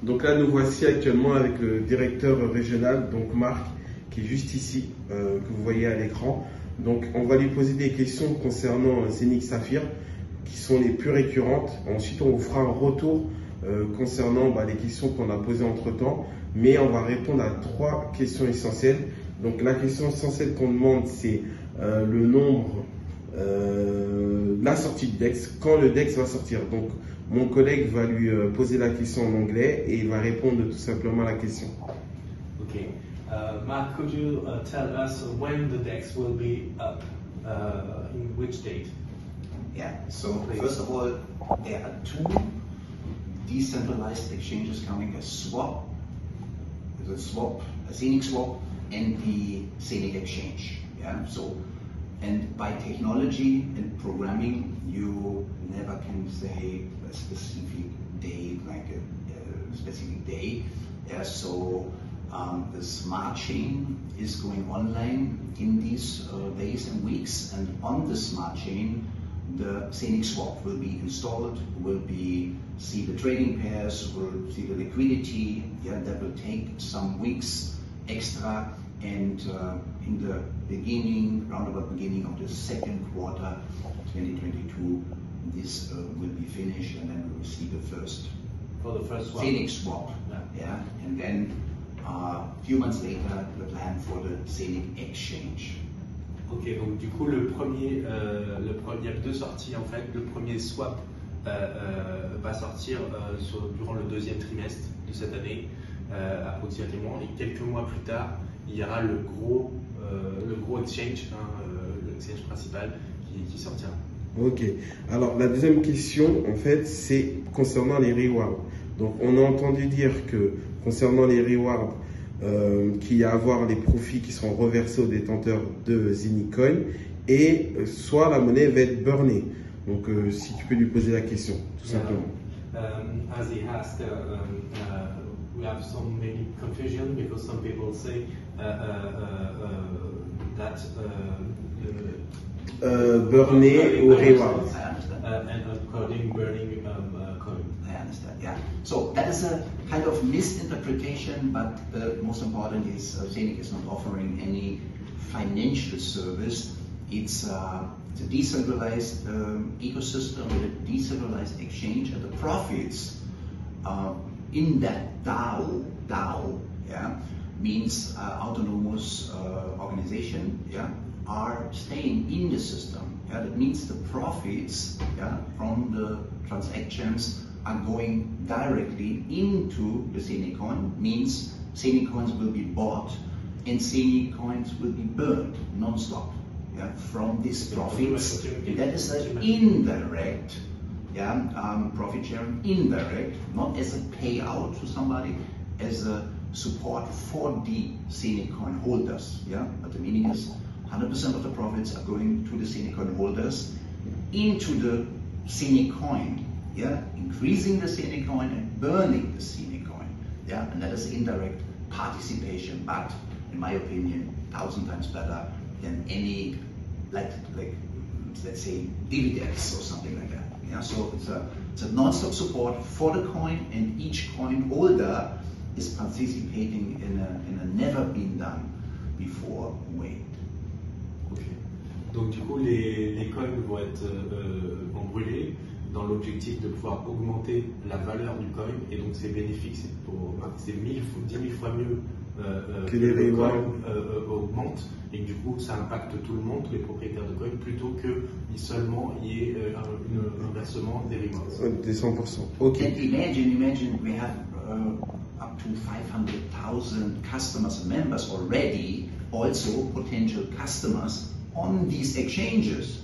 Donc là, nous voici actuellement avec le directeur régional, donc Marc, qui est juste ici, que vous voyez à l'écran. Donc on va lui poser des questions concernant Zeniq Saphir, qui sont les plus récurrentes. Ensuite, on vous fera un retour concernant les questions qu'on a posées entre-temps, mais on va répondre à 3 questions essentielles. Donc la question essentielle qu'on demande, c'est le nombre, la sortie de DEX, quand le DEX va sortir. Donc mon collègue va lui poser la question en anglais et il va répondre tout simplement à la question. Okay. Mark, could you tell us when the DEX will be up, in which date? Yeah, so first of all, there are 2 decentralized exchanges coming, a Zeniq Swap and the Zeniq Exchange. Yeah, so, and by technology and programming, you never can say a specific date, like a specific day. Yeah, so the smart chain is going online in these days and weeks, and on the smart chain, the Zeniq Swap will be installed, will see the trading pairs, will see the liquidity. Yeah, that will take some weeks extra, and in the beginning, roundabout beginning of the second quarter 2022, this will be finished, and then we will see the first Zeniq Swap. Yeah, and then a few months later, the plan for the Zeniq Exchange. Ok, donc du coup, il y a 2 sorties en fait. Le premier swap va sortir durant le 2e trimestre de cette année, approximativement, et quelques mois plus tard, il y aura le gros exchange, l'exchange principal qui sortira. Ok, alors la deuxième question en fait c'est concernant les rewards. Donc on a entendu dire que concernant les rewards, qu'il y a à avoir les profits qui seront reversés aux détenteurs de Zeniq Coin, et soit la monnaie va être burnée. Donc si tu peux lui poser la question, tout simplement. As he asked, we have some maybe confusion because some people say that burner ou reward. And according burning coin. I understand, yeah. So that is a kind of misinterpretation, but the most important is Zeniq is not offering any financial service. It's a decentralized ecosystem with a decentralized exchange, and the profits in that DAO, yeah, means autonomous organization, yeah, are staying in the system. Yeah, that means the profits, yeah, from the transactions are going directly into the Zeniq coin, means Zeniq coins will be bought and Zeniq coins will be burned non-stop, yeah, from these profits. And that is an indirect, yeah, profit sharing, indirect, not as a payout to somebody, as a support for the Zeniq coin holders. Yeah, but the meaning is 100% of the profits are going to the Zeniq coin holders into the Zeniq coin. Yeah, increasing the Zeniq coin and burning the Zeniq coin. Yeah, and that is indirect participation, but in my opinion, 1,000 times better than any, like let's say dividends or something like that. Yeah, so it's a non-stop support for the coin, and each coin holder is participating in a never been done before way. Okay. Donc du coup, les coins vont brûler dans l'objectif de pouvoir augmenter la valeur du coin, et donc c'est bénéfique, c'est 10 000 fois mieux que le coin augmente, et du coup ça impacte tout le monde, tous les propriétaires de coin, plutôt que seulement il y ait un versement des rewards. Des 100%. Ok. And imagine we have up to 500,000 customers and members already, also potential customers on these exchanges,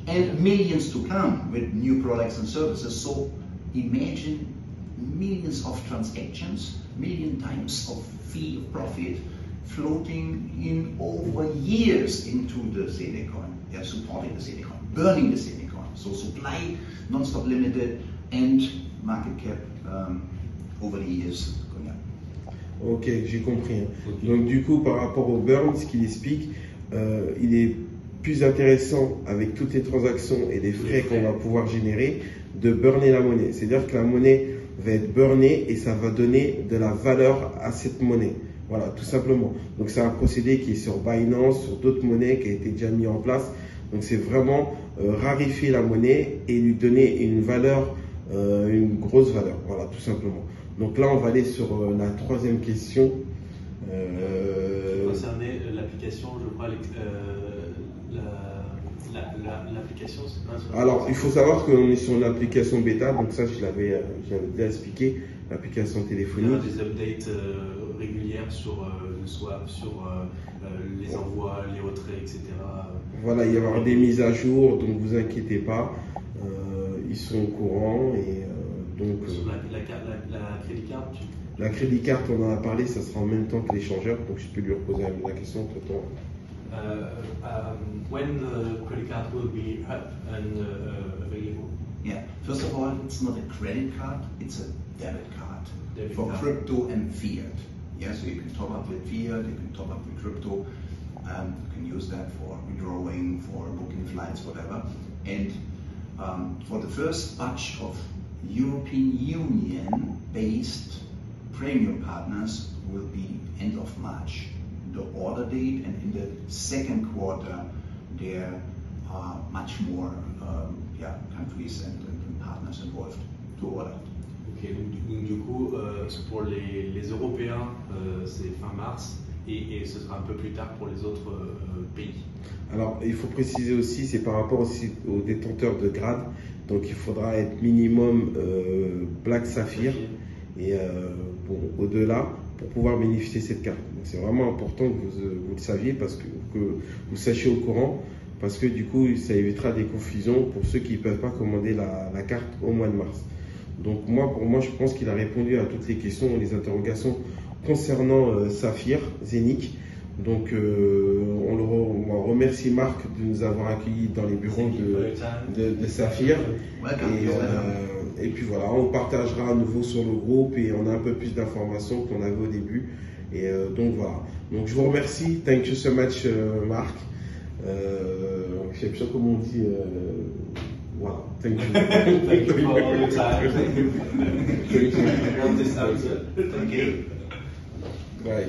and millions to come with new products and services. So imagine millions of transactions, million times of fee of profit floating in over years into the Zeniq coin. They are supporting the Zeniq coin, burning the Zeniq coin. So supply non-stop limited, and market cap over the years going up. Ok, j'ai compris. Okay. Donc du coup, par rapport au burn, ce qu'il explique, il est plus intéressant, avec toutes les transactions et les frais qu'on va pouvoir générer, de burner la monnaie. C'est-à-dire que la monnaie va être burné et ça va donner de la valeur à cette monnaie. Voilà, tout simplement. Donc c'est un procédé qui est sur Binance, sur d'autres monnaies, qui a été déjà mis en place. Donc c'est vraiment rarifier la monnaie et lui donner une valeur, une grosse valeur. Voilà, tout simplement. Donc là, on va aller sur la troisième question. Concernait l'application, je crois, l'application, c'est pas... Alors, il faut savoir qu'on est sur une application bêta, donc ça, je l'avais déjà expliqué, l'application téléphonique. Il y a des updates régulières sur les envois, les retraits, etc. Voilà, il y aura des mises à jour, donc vous inquiétez pas, ils sont au courant et donc... la crédit card, la crédit card, on en a parlé, ça sera en même temps que l'échangeur, donc je peux lui reposer la question entre temps. When the credit card will be up and available? Yeah, first of all, it's not a credit card, it's a debit card for crypto and fiat. Yeah, so you can top up with fiat, you can top up with crypto, you can use that for withdrawing, for booking flights, whatever. And for the first batch of European Union-based premium partners will be end of March, the order date, and in the second quarter there are much more countries and partners involved to order. Ok, donc du coup, pour les Européens, c'est fin mars et ce sera un peu plus tard pour les autres pays. Alors, il faut préciser aussi, c'est par rapport aussi aux détenteurs de grade, donc il faudra être minimum Black Saphir et bon, au-delà pour pouvoir bénéficier de cette carte. C'est vraiment important que vous le saviez, parce que vous sachiez au courant, parce que du coup ça évitera des confusions pour ceux qui ne peuvent pas commander la carte au mois de mars. Donc pour moi je pense qu'il a répondu à toutes les questions, les interrogations concernant Saphir, Zenic. Donc on remercie Marc de nous avoir accueillis dans les bureaux de Saphir. Et puis voilà, on partagera à nouveau sur le groupe et on a un peu plus d'informations qu'on avait au début. Et donc voilà. Donc je vous remercie. Thank you so much, Marc. Je sais pas comment on dit. Voilà. Thank you. Thank you for all your time. Thank you. Thank you. Bye.